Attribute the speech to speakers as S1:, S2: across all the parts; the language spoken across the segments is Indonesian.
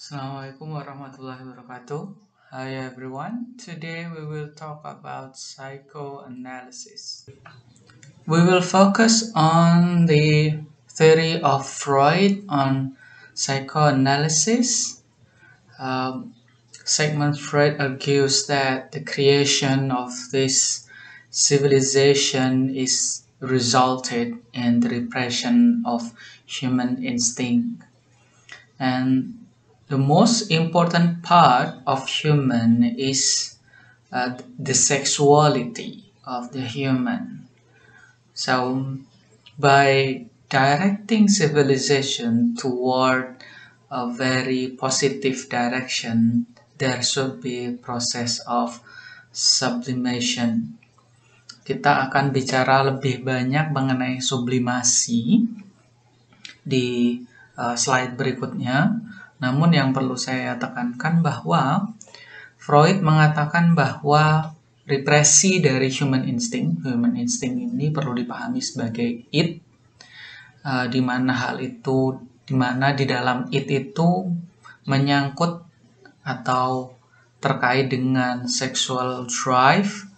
S1: Assalamualaikum warahmatullahi wabarakatuh. Hi everyone. Today we will talk about psychoanalysis. We will focus on the theory of Freud on psychoanalysis. Sigmund Freud argues that the creation of this civilization is resulted in the repression of human instinct. And the most important part of human is the sexuality of the human. So, by directing civilization toward a very positive direction, there should be a process of sublimation. Kita akan bicara lebih banyak mengenai sublimasi di slide berikutnya. Namun yang perlu saya tekankan bahwa Freud mengatakan bahwa represi dari human instinct ini perlu dipahami sebagai id, di mana di dalam id itu menyangkut atau terkait dengan sexual drive.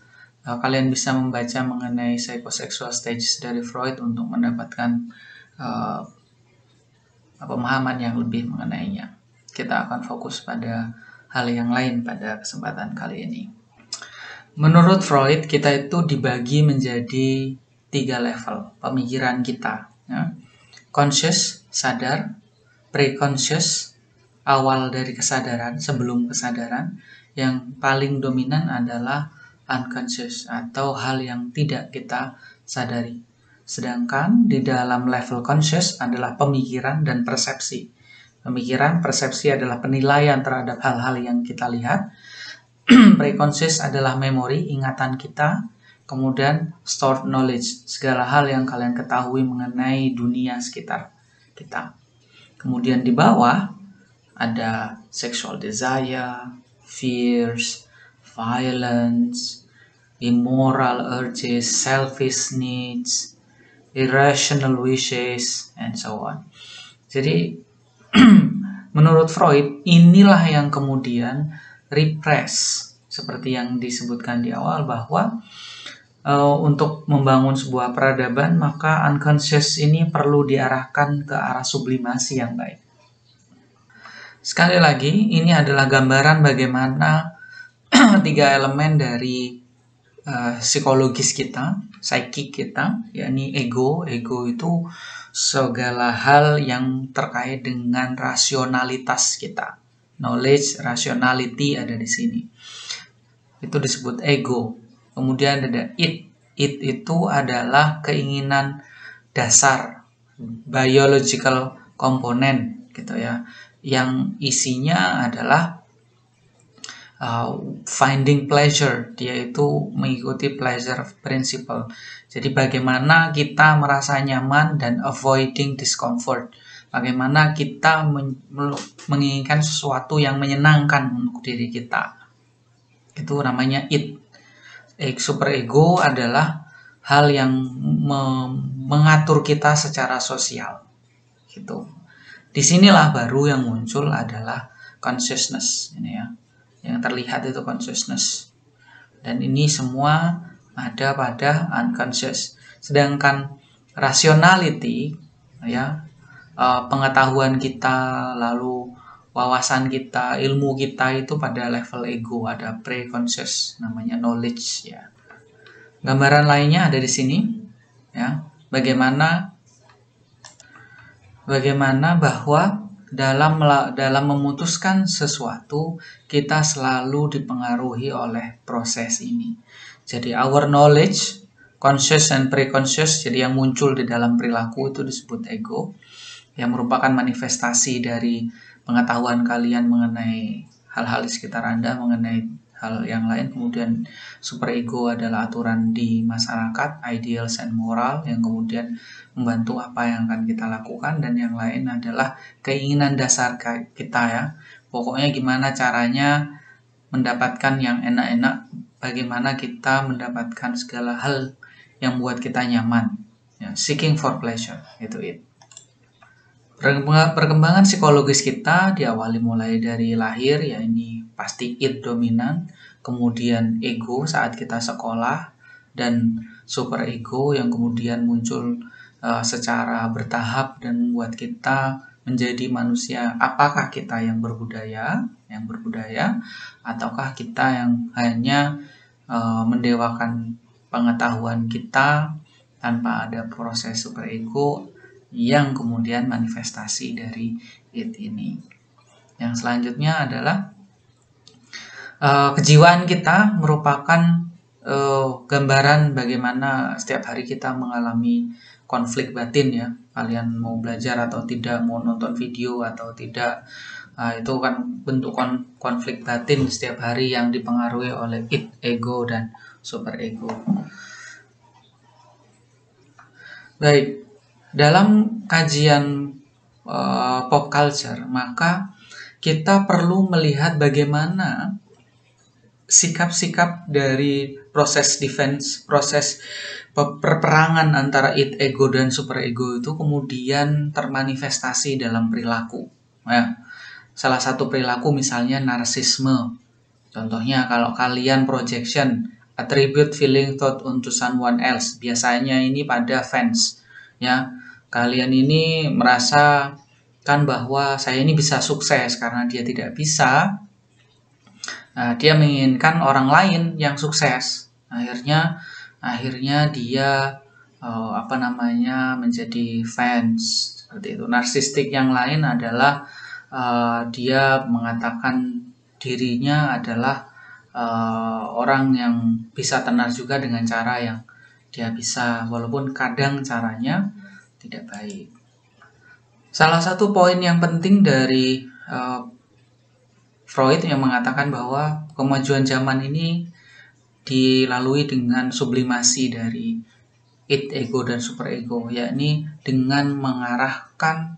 S1: Kalian bisa membaca mengenai psychosexual stages dari Freud untuk mendapatkan pemahaman yang lebih mengenainya. Kita akan fokus pada hal yang lain pada kesempatan kali ini. Menurut Freud, kita itu dibagi menjadi 3 level pemikiran kita. Ya. Conscious, sadar, preconscious, awal dari kesadaran, sebelum kesadaran. Yang paling dominan adalah unconscious atau hal yang tidak kita sadari. Sedangkan di dalam level conscious adalah pemikiran dan persepsi. Pemikiran, persepsi adalah penilaian terhadap hal-hal yang kita lihat. Preconscious adalah memori, ingatan kita. Kemudian stored knowledge, segala hal yang kalian ketahui mengenai dunia sekitar kita. Kemudian di bawah ada sexual desire, fears, violence, immoral urges, selfish needs, irrational wishes, and so on. Jadi, menurut Freud, inilah yang kemudian repress, seperti yang disebutkan di awal bahwa untuk membangun sebuah peradaban, maka unconscious ini perlu diarahkan ke arah sublimasi yang baik. Sekali lagi, ini adalah gambaran bagaimana 3 elemen dari psikologis kita, psikik kita, yakni ego. Ego itu segala hal yang terkait dengan rasionalitas kita. Knowledge, rationality ada di sini. Itu disebut ego. Kemudian ada id. Id itu adalah keinginan dasar, biological component gitu ya, yang isinya adalah finding pleasure, dia itu mengikuti pleasure principle. Jadi bagaimana kita merasa nyaman dan avoiding discomfort. Bagaimana kita menginginkan sesuatu yang menyenangkan untuk diri kita. Itu namanya id. Superego adalah hal yang mengatur kita secara sosial. Gitu. Disinilah baru yang muncul adalah consciousness ini ya. Yang terlihat itu consciousness. Dan ini semua ada pada unconscious. Sedangkan rationality ya, pengetahuan kita, lalu wawasan kita, ilmu kita itu pada level ego, ada preconscious namanya knowledge ya. Gambaran lainnya ada di sini ya. Bagaimana bahwa dalam memutuskan sesuatu kita selalu dipengaruhi oleh proses ini. Jadi our knowledge, conscious and preconscious, jadi yang muncul di dalam perilaku itu disebut ego, yang merupakan manifestasi dari pengetahuan kalian mengenai hal-hal di sekitar Anda, mengenai hal yang lain. Kemudian superego adalah aturan di masyarakat, ideals and moral, yang kemudian membantu apa yang akan kita lakukan. Dan yang lain adalah keinginan dasar kita ya. Pokoknya gimana caranya mendapatkan yang enak-enak, bagaimana kita mendapatkan segala hal yang buat kita nyaman ya, seeking for pleasure, itu it. Perkembangan psikologis kita diawali mulai dari lahir, ya ini pasti id dominan, kemudian ego saat kita sekolah, dan super ego yang kemudian muncul secara bertahap dan membuat kita menjadi manusia. Apakah kita yang berbudaya, ataukah kita yang hanya mendewakan pengetahuan kita tanpa ada proses super ego yang kemudian manifestasi dari id ini. Yang selanjutnya adalah kejiwaan kita merupakan gambaran bagaimana setiap hari kita mengalami konflik batin ya. Kalian mau belajar atau tidak, mau nonton video atau tidak, itu kan bentuk konflik batin setiap hari yang dipengaruhi oleh id, ego, dan super ego. Baik, dalam kajian pop culture, maka kita perlu melihat bagaimana sikap-sikap dari proses defense, proses perperangan antara id, ego, dan super ego itu kemudian termanifestasi dalam perilaku. Ya, salah satu perilaku misalnya narsisme. Contohnya kalau kalian projection, attribute feeling thought onto someone else, biasanya ini pada fans. Ya, kalian ini merasakan bahwa saya ini bisa sukses karena dia tidak bisa. Dia menginginkan orang lain yang sukses. Akhirnya dia menjadi fans seperti itu. Narsistik yang lain adalah dia mengatakan dirinya adalah orang yang bisa tenar juga dengan cara yang dia bisa, walaupun kadang caranya tidak baik. Salah satu poin yang penting dari Freud yang mengatakan bahwa kemajuan zaman ini dilalui dengan sublimasi dari id, ego, dan super ego, yakni dengan mengarahkan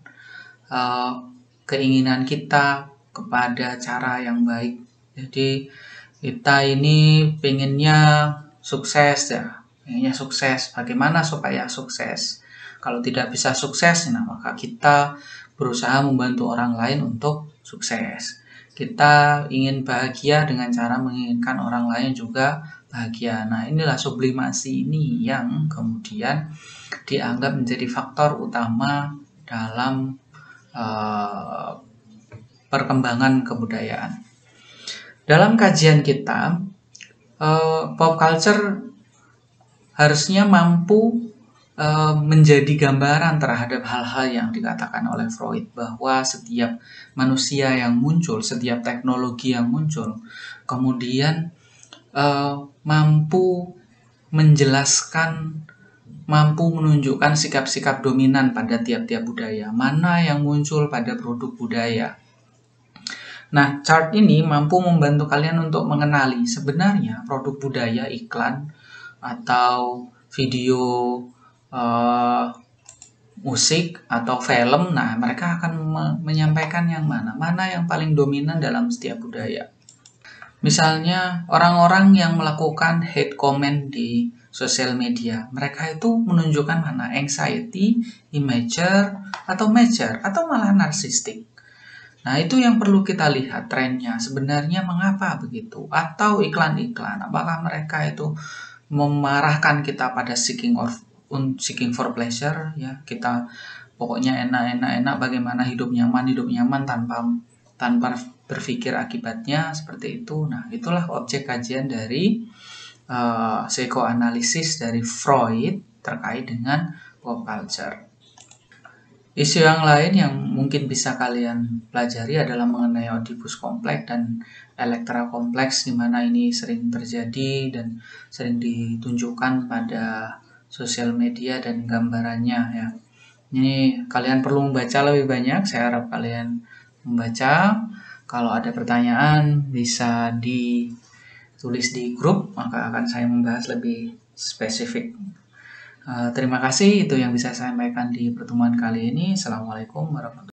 S1: keinginan kita kepada cara yang baik. Jadi kita ini pengennya sukses ya, bagaimana supaya sukses? Kalau tidak bisa sukses, maka kita berusaha membantu orang lain untuk sukses. Kita ingin bahagia dengan cara menginginkan orang lain juga bahagia. Nah, inilah sublimasi ini yang kemudian dianggap menjadi faktor utama dalam perkembangan kebudayaan. Dalam kajian kita, pop culture harusnya mampu menjadi gambaran terhadap hal-hal yang dikatakan oleh Freud, bahwa setiap manusia yang muncul, setiap teknologi yang muncul, kemudian mampu menjelaskan, mampu menunjukkan sikap-sikap dominan pada tiap-tiap budaya, mana yang muncul pada produk budaya. Nah, chart ini mampu membantu kalian untuk mengenali sebenarnya produk budaya, iklan, atau video, musik, atau film. Nah, mereka akan menyampaikan yang mana yang paling dominan dalam setiap budaya. Misalnya, orang-orang yang melakukan hate comment di sosial media, mereka itu menunjukkan mana anxiety, immature, atau mature, atau malah narsistik. Nah, itu yang perlu kita lihat trennya. Sebenarnya mengapa begitu? Atau iklan-iklan, apakah mereka itu memarahkan kita pada seeking for pleasure, ya, kita pokoknya enak, bagaimana hidup nyaman tanpa berpikir akibatnya, seperti itu. Nah, itulah objek kajian dari psikoanalisis dari Freud terkait dengan pop culture. Isu yang lain yang mungkin bisa kalian pelajari adalah mengenai Oedipus kompleks dan Elektra kompleks, di mana ini sering terjadi dan sering ditunjukkan pada sosial media dan gambarannya ya. Ini kalian perlu membaca lebih banyak, saya harap kalian membaca. Kalau ada pertanyaan bisa ditulis di grup, maka akan saya membahas lebih spesifik. Terima kasih, itu yang bisa saya sampaikan di pertemuan kali ini. Assalamualaikum warahmatullahi wabarakatuh.